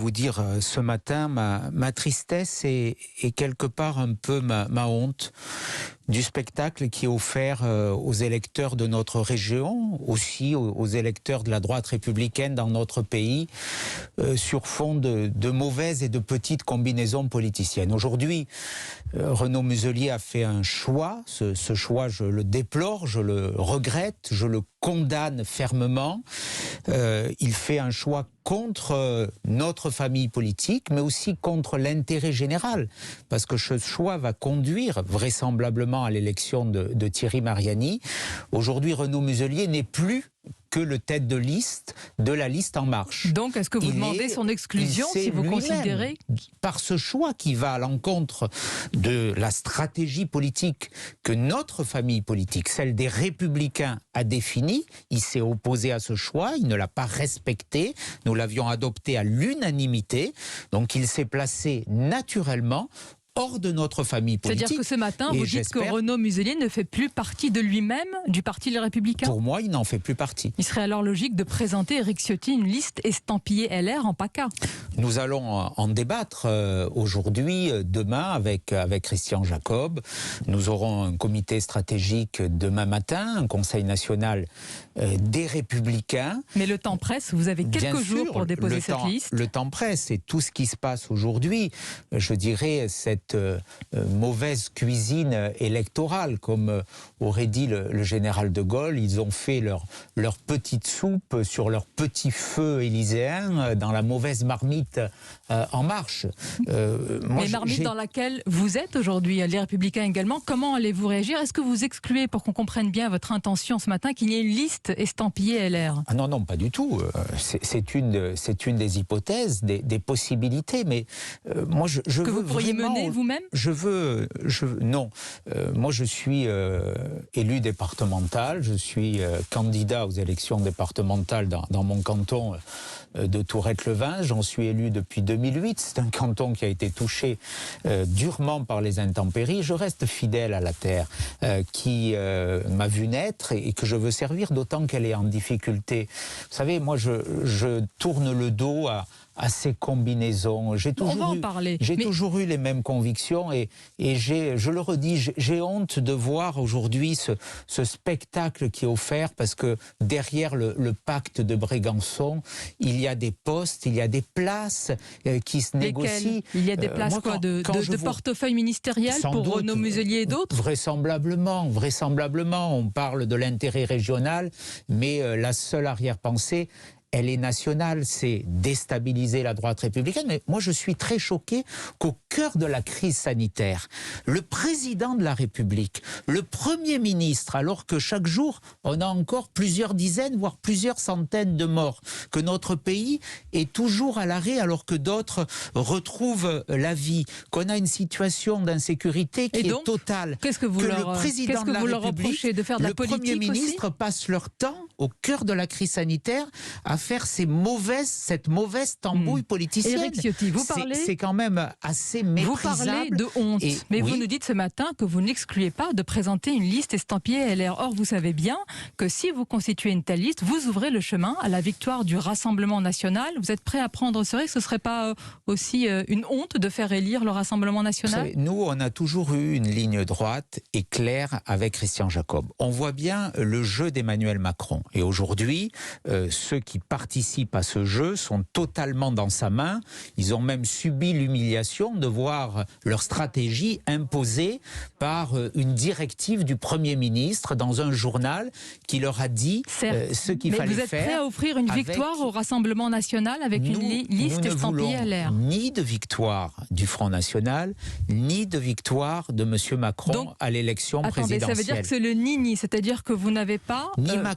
Vous dire ce matin ma tristesse et quelque part un peu ma honte du spectacle qui est offert aux électeurs de notre région, aussi aux électeurs de la droite républicaine dans notre pays, sur fond de mauvaises et de petites combinaisons politiciennes. Aujourd'hui, Renaud Muselier a fait un choix. Ce choix, je le déplore, je le regrette, je le condamne fermement. Il fait un choix contre notre famille politique, mais aussi contre l'intérêt général, parce que ce choix va conduire vraisemblablement à l'élection de Thierry Mariani. Aujourd'hui, Renaud Muselier n'est plus que le tête de liste de la liste En Marche. Donc, est-ce que vous demandez son exclusion si vous considérez... Par ce choix qui va à l'encontre de la stratégie politique que notre famille politique, celle des Républicains, a définie, il s'est opposé à ce choix, il ne l'a pas respecté, nous l'avions adopté à l'unanimité, donc il s'est placé naturellement hors de notre famille politique. C'est-à-dire que ce matin, vous dites que Renaud Muselier ne fait plus partie de lui-même, du Parti Les Républicains ? Pour moi, il n'en fait plus partie. Il serait alors logique de présenter Éric Ciotti une liste estampillée LR en PACA. Nous allons en débattre aujourd'hui, demain, avec Christian Jacob. Nous aurons un comité stratégique demain matin, un conseil national des Républicains. Mais le temps presse, vous avez quelques jours pour déposer cette liste. Le temps presse et tout ce qui se passe aujourd'hui, je dirais, cette mauvaise cuisine électorale, comme aurait dit le général de Gaulle. Ils ont fait leur petite soupe sur leur petit feu élyséen dans la mauvaise marmite En Marche. Mais marmite dans laquelle vous êtes aujourd'hui, les Républicains également. Comment allez-vous réagir ? Est-ce que vous excluez, pour qu'on comprenne bien votre intention ce matin, qu'il y ait une liste estampillée LR ? Ah non, pas du tout. C'est une des hypothèses, des possibilités. Mais moi, je que veux vous pourriez vraiment... mener vous-même ? Non. Moi, je suis élu départemental. Je suis candidat aux élections départementales dans mon canton de Tourette-le-Vin. J'en suis élu depuis 2008. C'est un canton qui a été touché durement par les intempéries. Je reste fidèle à la terre qui m'a vu naître et que je veux servir, d'autant qu'elle est en difficulté. Vous savez, moi, je tourne le dos à ces combinaisons. J'ai toujours eu les mêmes convictions et je le redis, j'ai honte de voir aujourd'hui ce spectacle qui est offert, parce que derrière le pacte de Brégançon, il y a des postes, il y a des places qui se négocient. Il y a des places de portefeuille ministériel pour Renaud Muselier et d'autres ? Vraisemblablement. On parle de l'intérêt régional, mais la seule arrière-pensée, elle est nationale, c'est déstabiliser la droite républicaine. Mais moi, je suis très choqué qu'au cœur de la crise sanitaire, le président de la République, le Premier ministre, alors que chaque jour, on a encore plusieurs dizaines, voire plusieurs centaines de morts, que notre pays est toujours à l'arrêt alors que d'autres retrouvent la vie, qu'on a une situation d'insécurité qui est totale. Qu'est-ce que vous leur reprochez de faire de la politique aussi ? Le Premier ministre passe leur temps, au cœur de la crise sanitaire, à faire cette mauvaise tambouille politicienne. Éric Ciotti, c'est quand même assez méprisable. Vous parlez de honte, mais vous nous dites ce matin que vous n'excluez pas de présenter une liste estampillée LR. Or, vous savez bien que si vous constituez une telle liste, vous ouvrez le chemin à la victoire du Rassemblement national. Vous êtes prêt à prendre ce risque ? Ce ne serait pas aussi une honte de faire élire le Rassemblement national ? Vous savez, nous, on a toujours eu une ligne droite et claire avec Christian Jacob. On voit bien le jeu d'Emmanuel Macron. Et aujourd'hui, ceux qui participent à ce jeu sont totalement dans sa main. Ils ont même subi l'humiliation de voir leur stratégie imposée par une directive du Premier ministre dans un journal qui leur a dit ce qu'il fallait faire. Mais vous êtes prêt à offrir une victoire au Rassemblement national avec une liste estampillée LR ? Ni de victoire du Front National, ni de victoire de M. Macron à l'élection présidentielle. Ça veut dire que c'est le ni-ni, c'est-à-dire que vous n'avez pas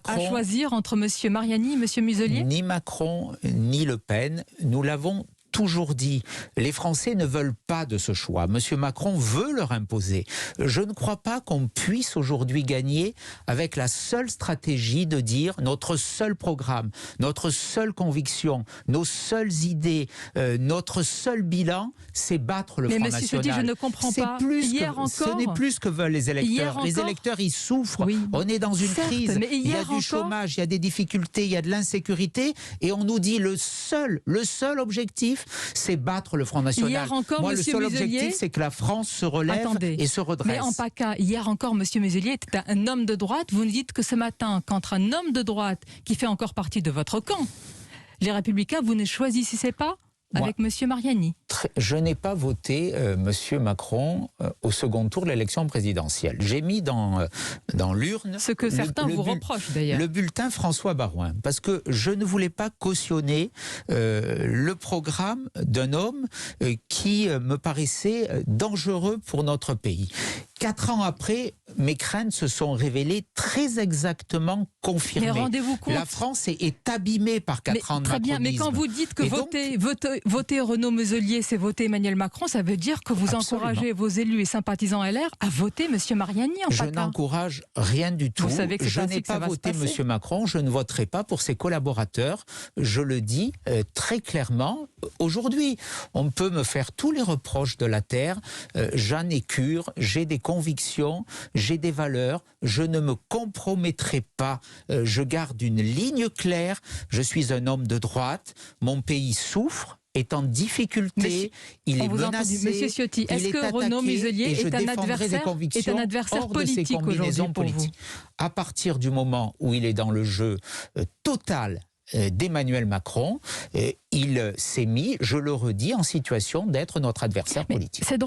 à choisir entre M. Mariani et M. Muselier ? Ni Macron, ni Le Pen, nous l'avons toujours dit, les Français ne veulent pas de ce choix. Monsieur Macron veut leur imposer. Je ne crois pas qu'on puisse aujourd'hui gagner avec la seule stratégie de dire notre seul programme, notre seule conviction, nos seules idées, notre seul bilan, c'est battre le Front National. Mais monsieur Ciotti, je ne comprends pas. Ce n'est plus ce que veulent les électeurs. Les électeurs, ils souffrent. Oui. On est dans une crise. Il y a du chômage, il y a des difficultés, il y a de l'insécurité. Et on nous dit le seul objectif, objectif, c'est battre le Front National. Hier encore, Moi, Monsieur le seul Muselier, objectif, c'est que la France se relève et se redresse. Mais en PACA, hier encore, Monsieur Muselier était un homme de droite. Vous nous dites que ce matin, qu'entre un homme de droite qui fait encore partie de votre camp, les Républicains, vous ne choisissez pas avec Monsieur Mariani? Je n'ai pas voté Monsieur Macron au second tour de l'élection présidentielle. J'ai mis dans l'urne... Ce que certains vous reprochent d'ailleurs. Le bulletin François Baroin, parce que je ne voulais pas cautionner le programme d'un homme qui me paraissait dangereux pour notre pays. 4 ans après, mes craintes se sont révélées très exactement confirmées. Mais rendez-vous compte. La France est abîmée par 4 ans de Très bien, mais quand vous dites que voter Renaud Muselier, c'est voter Emmanuel Macron, ça veut dire que vous encouragez vos élus et sympathisants LR à voter M. Mariani en PACA. Je n'encourage rien du tout. Vous savez que je n'ai pas voté M. Macron, je ne voterai pas pour ses collaborateurs. Je le dis très clairement. Aujourd'hui, on peut me faire tous les reproches de la terre. J'en ai cure, j'ai des convictions, j'ai des valeurs. Je ne me compromettrai pas. Je garde une ligne claire. Je suis un homme de droite. Mon pays souffre, est en difficulté, il est menacé. Monsieur Ciotti, est-ce que Renaud Muselier est un adversaire politique aujourd'hui pour vous? À partir du moment où il est dans le jeu total d'Emmanuel Macron, il s'est mis, je le redis, en situation d'être notre adversaire politique.